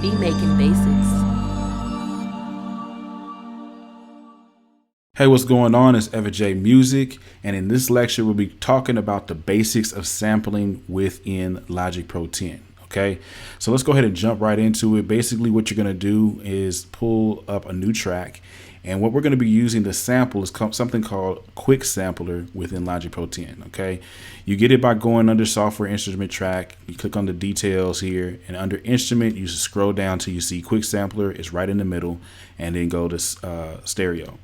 Beat Making Basics. Hey, what's going on? It's EverJ Music, and in this lecture, we'll be talking about the basics of sampling within Logic Pro 10. Okay, so let's go ahead and jump right into it. Basically, what you're going to do is pull up a new track, and what we're going to be using to sample is something called Quick Sampler within Logic Pro 10. Okay, you get it by going under Software Instrument Track. You click on the details here, and under Instrument, you scroll down till you see Quick Sampler. It's right in the middle, and then go to Stereo.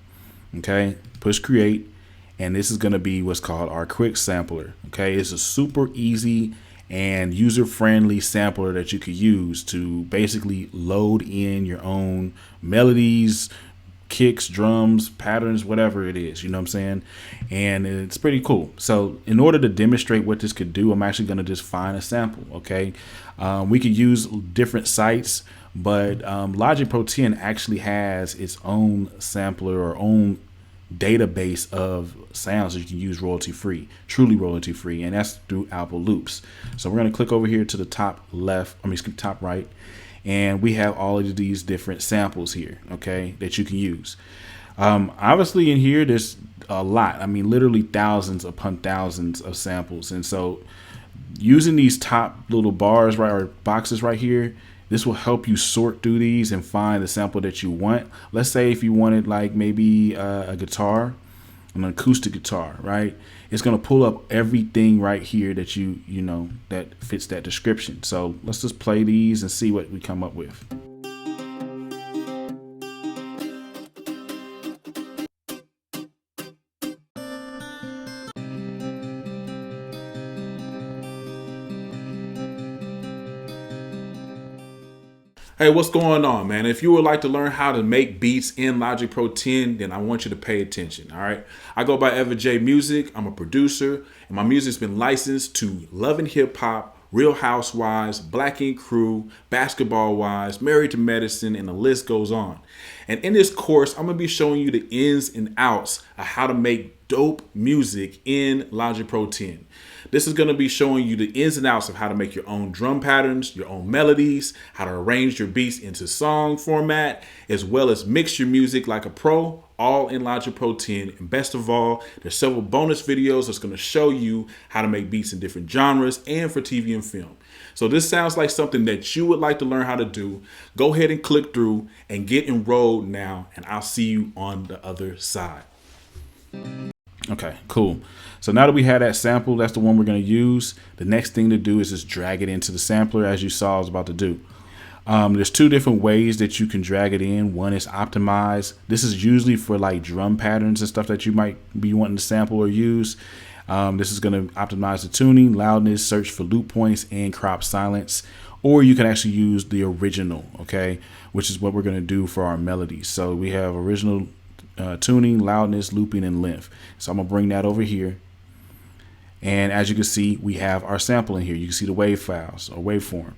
Okay, push create, and this is going to be what's called our quick sampler. Okay, it's a super easy and user-friendly sampler that you could use to basically load in your own melodies, kicks, drums, patterns, whatever it is, you know what I'm saying? And it's pretty cool. So in order to demonstrate what this could do, I'm actually going to just find a sample. Okay, we could use different sites, but Logic Pro 10 actually has its own sampler or own database of sounds that you can use royalty free, truly royalty free, and that's through Apple Loops. So we're going to click over here to the top left, top right, and we have all of these different samples here, okay, that you can use. Obviously in here there's a lot, I mean literally thousands upon thousands of samples, and so using these top little bars right or boxes right here, this will help you sort through these and find the sample that you want. Let's say if you wanted like maybe a guitar, an acoustic guitar, right? It's gonna pull up everything right here that you know that fits that description. So let's just play these and see what we come up with. Hey, what's going on, man? If you would like to learn how to make beats in Logic Pro 10, then I want you to pay attention, all right? I go by EverJ Music. I'm a producer, and my music's been licensed to Love and Hip Hop, Real Housewives, Black Ink Crew, Basketball Wives, Married to Medicine, and the list goes on. And in this course, I'm gonna be showing you the ins and outs of how to make dope music in Logic Pro 10. This is going to be showing you the ins and outs of how to make your own drum patterns, your own melodies, how to arrange your beats into song format, as well as mix your music like a pro, all in Logic Pro 10. And best of all, there's several bonus videos that's going to show you how to make beats in different genres and for TV and film. So this sounds like something that you would like to learn how to do. Go ahead and click through and get enrolled now, and I'll see you on the other side. Okay, cool. So now that we have that sample, that's the one we're going to use. The next thing to do is just drag it into the sampler, as you saw I was about to do. There's two different ways that you can drag it in. One is optimize. This is usually for like drum patterns and stuff that you might be wanting to sample or use. This is going to optimize the tuning, loudness, search for loop points, and crop silence. Or you can actually use the original, okay, which is what we're going to do for our melodies. So we have original tuning, loudness, looping, and length. So I'm gonna bring that over here, and as you can see, we have our sample in here. You can see the wave files or waveform.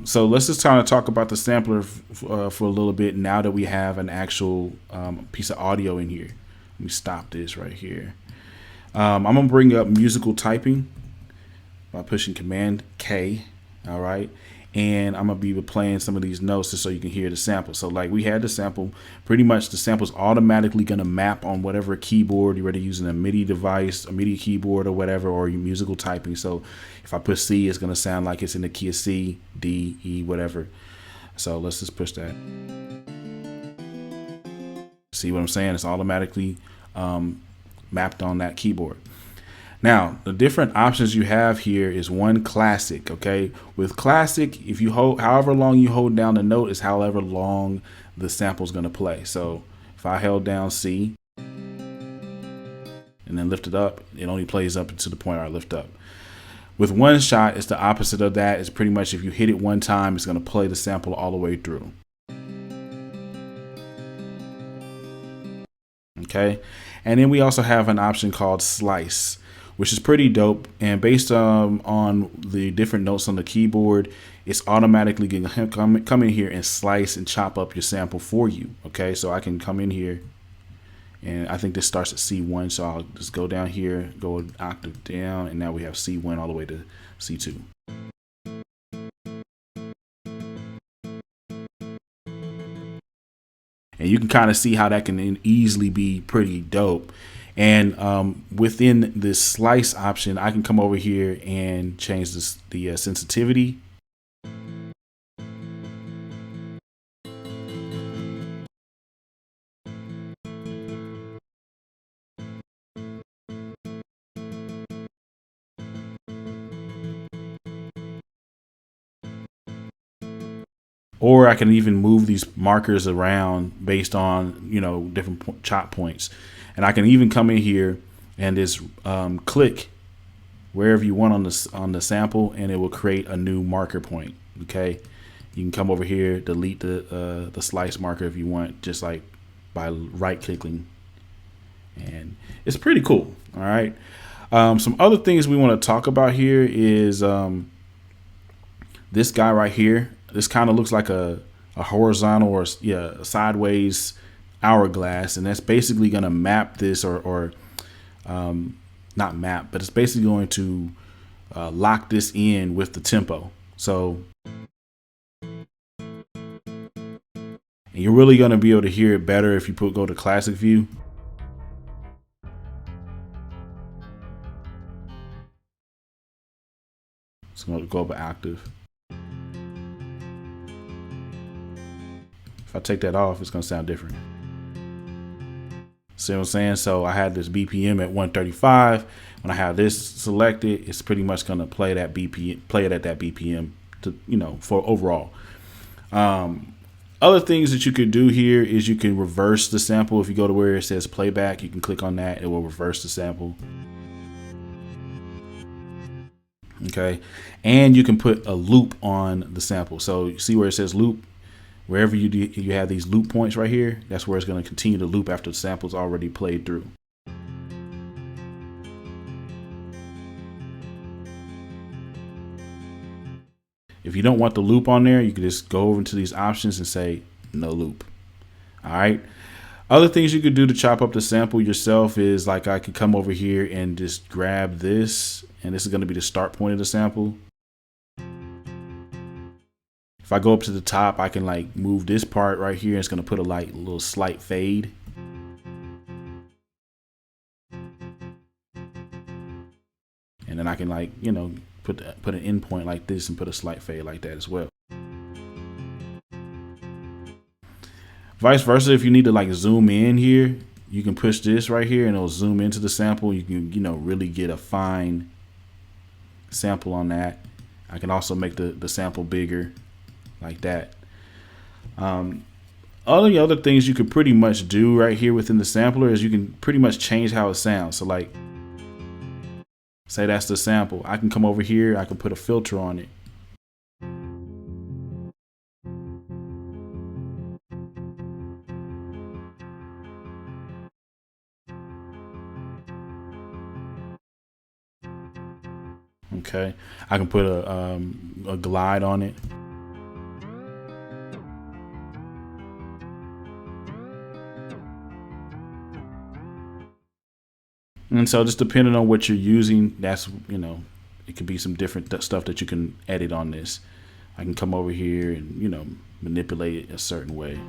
So let's just kind of talk about the sampler for a little bit now that we have an actual piece of audio in here. Let me stop this right here. I'm gonna bring up musical typing by pushing Command K. All right. And I'm going to be playing some of these notes just so you can hear the sample. So like we had the sample, pretty much the sample's automatically going to map on whatever keyboard you're already using, a MIDI device, a MIDI keyboard or whatever, or your musical typing. So if I push C, it's going to sound like it's in the key of C, D, E, whatever. So let's just push that. See what I'm saying? It's automatically mapped on that keyboard. Now, the different options you have here is one classic, okay? With classic, if you hold, however long you hold down the note is however long the sample is going to play. So if I held down C and then lift it up, it only plays up to the point I lift up. With one shot, it's the opposite of that. It's pretty much if you hit it one time, it's going to play the sample all the way through. Okay, and then we also have an option called slice, which is pretty dope. And based on the different notes on the keyboard, it's automatically going to come in here and slice and chop up your sample for you. Okay, so I can come in here, and I think this starts at C1, so I'll just go down here, go an octave down, and now we have C1 all the way to C2. And you can kind of see how that can easily be pretty dope. And within this slice option, I can come over here and change the sensitivity. Or I can even move these markers around based on, you know, different chop points. And I can even come in here and just click wherever you want on the sample, and it will create a new marker point. Okay, you can come over here, delete the slice marker if you want, just like by right clicking, and it's pretty cool. All right. Some other things we want to talk about here is this guy right here. This kind of looks like a horizontal or a sideways hourglass, and that's basically going to map this or not map, but it's basically going to lock this in with the tempo. So you're really going to be able to hear it better if you go to classic view. It's going to go up an octave. If I take that off, it's going to sound different. See what I'm saying? So I had this BPM at 135. When I have this selected, it's pretty much going to play that BPM, play it at that BPM to, you know, for overall. Other things that you could do here is you can reverse the sample. If you go to where it says playback, you can click on that. It will reverse the sample. Okay. And you can put a loop on the sample. So you see where it says loop? Wherever you have these loop points right here, that's where it's going to continue to loop after the sample's already played through. If you don't want the loop on there, you can just go over into these options and say no loop. All right. Other things you could do to chop up the sample yourself is, like, I could come over here and just grab this, and this is going to be the start point of the sample. If I go up to the top, I can like move this part right here. It's going to put a little slight fade. And then I can, like, you know, put an endpoint like this and put a slight fade like that as well. Vice versa, if you need to like zoom in here, you can push this right here and it'll zoom into the sample. You can, you know, really get a fine sample on that. I can also make the sample bigger like that. Other things you could pretty much do right here within the sampler is you can pretty much change how it sounds. So like, say that's the sample. I can come over here, I can put a filter on it. Okay, I can put a glide on it. And so just depending on what you're using, that's, you know, it could be some different stuff that you can edit on this. I can come over here and, you know, manipulate it a certain way.